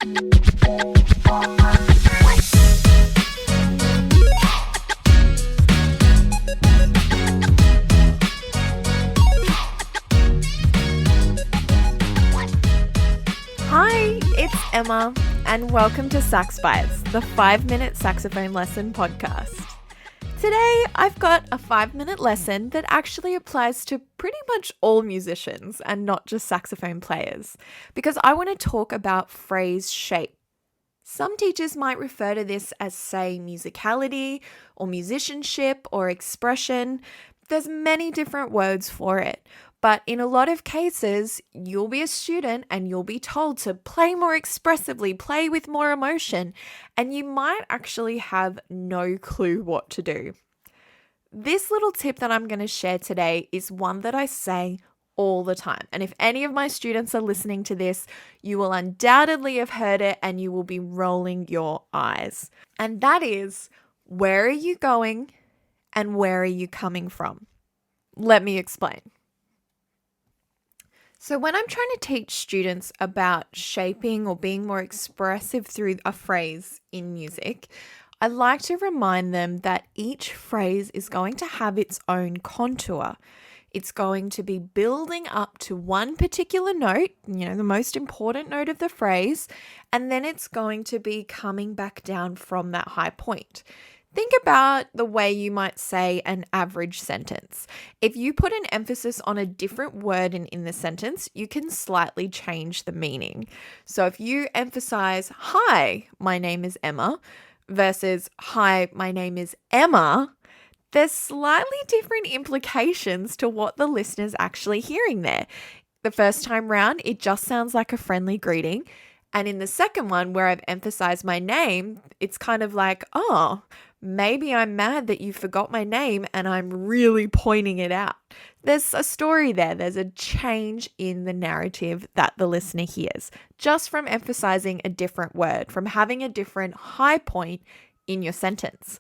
Hi, it's Emma, and welcome to Sax Bites, the 5-minute saxophone lesson podcast. Today, I've got a 5-minute lesson that actually applies to pretty much all musicians and not just saxophone players, because I want to talk about phrase shape. Some teachers might refer to this as, say, musicality or musicianship or expression. There's many different words for it, but in a lot of cases, you'll be a student and you'll be told to play more expressively, play with more emotion, and you might actually have no clue what to do. This little tip that I'm going to share today is one that I say all the time. And if any of my students are listening to this, you will undoubtedly have heard it and you will be rolling your eyes. And that is, where are you going and where are you coming from? Let me explain. So when I'm trying to teach students about shaping or being more expressive through a phrase in music, I like to remind them that each phrase is going to have its own contour. It's going to be building up to one particular note, the most important note of the phrase, and then it's going to be coming back down from that high point. Think about the way you might say an average sentence. If you put an emphasis on a different word in the sentence, you can slightly change the meaning. So if you emphasize, "Hi, my name is Emma," versus "Hi, my name is Emma," there's slightly different implications to what the listener's actually hearing there. The first time round, it just sounds like a friendly greeting. And in the second one, where I've emphasized my name, it's kind of like, oh, maybe I'm mad that you forgot my name and I'm really pointing it out. There's a story there. There's a change in the narrative that the listener hears just from emphasizing a different word, from having a different high point in your sentence.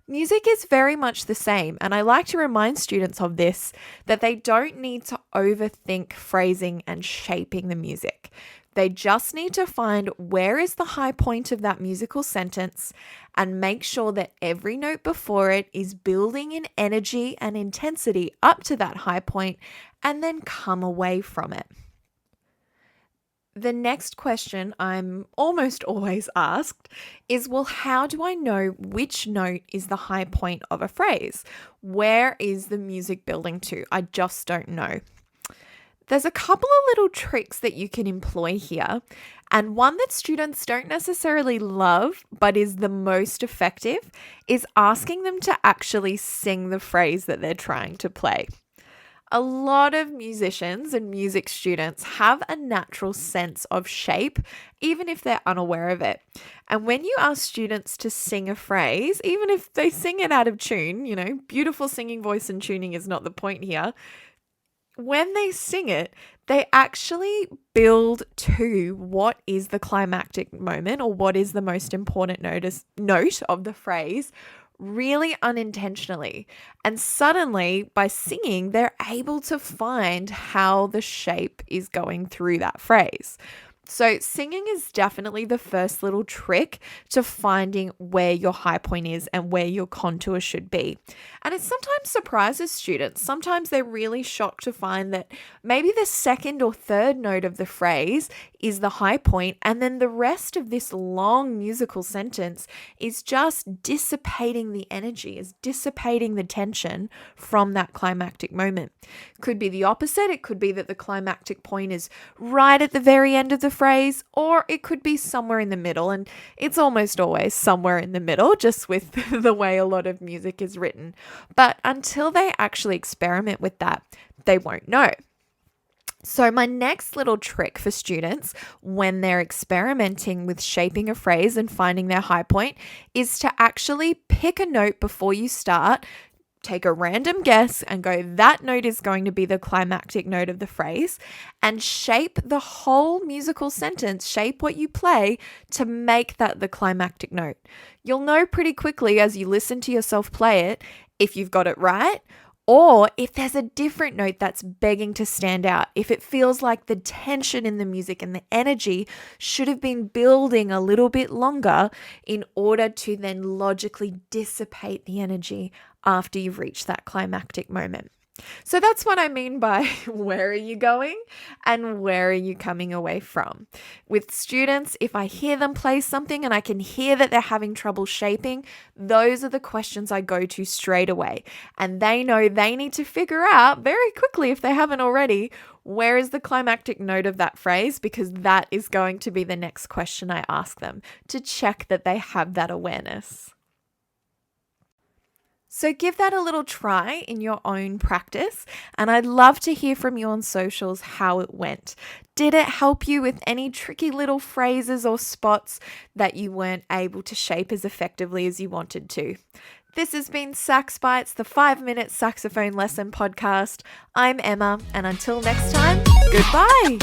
Music is very much the same, and I like to remind students of this, that they don't need to overthink phrasing and shaping the music. They just need to find where is the high point of that musical sentence and make sure that every note before it is building in energy and intensity up to that high point and then come away from it. The next question I'm almost always asked is, well, how do I know which note is the high point of a phrase? Where is the music building to? I just don't know. There's a couple of little tricks that you can employ here, and one that students don't necessarily love but is the most effective is asking them to actually sing the phrase that they're trying to play. A lot of musicians and music students have a natural sense of shape, even if they're unaware of it. And when you ask students to sing a phrase, even if they sing it out of tune, beautiful singing voice and tuning is not the point here. When they sing it, they actually build to what is the climactic moment or what is the most important note of the phrase really unintentionally. And suddenly, by singing, they're able to find how the shape is going through that phrase. So singing is definitely the first little trick to finding where your high point is and where your contour should be. And it sometimes surprises students. Sometimes they're really shocked to find that maybe the second or third note of the phrase is the high point, and then the rest of this long musical sentence is just dissipating the energy, is dissipating the tension from that climactic moment. Could be the opposite. It could be that the climactic point is right at the very end of the phrase, or it could be somewhere in the middle, and it's almost always somewhere in the middle, just with the way a lot of music is written. But until they actually experiment with that, they won't know. So my next little trick for students when they're experimenting with shaping a phrase and finding their high point is to actually pick a note before you start, take a random guess and go, that note is going to be the climactic note of the phrase, and shape the whole musical sentence, shape what you play to make that the climactic note. You'll know pretty quickly as you listen to yourself play it if you've got it right Or if there's a different note that's begging to stand out, if it feels like the tension in the music and the energy should have been building a little bit longer in order to then logically dissipate the energy after you've reached that climactic moment. So that's what I mean by where are you going and where are you coming away from? With students, if I hear them play something and I can hear that they're having trouble shaping, those are the questions I go to straight away. And they know they need to figure out very quickly, if they haven't already, where is the climactic note of that phrase, because that is going to be the next question I ask them to check that they have that awareness. So give that a little try in your own practice, and I'd love to hear from you on socials how it went. Did it help you with any tricky little phrases or spots that you weren't able to shape as effectively as you wanted to? This has been Sax Bites, the 5-minute saxophone lesson podcast. I'm Emma, and until next time, goodbye.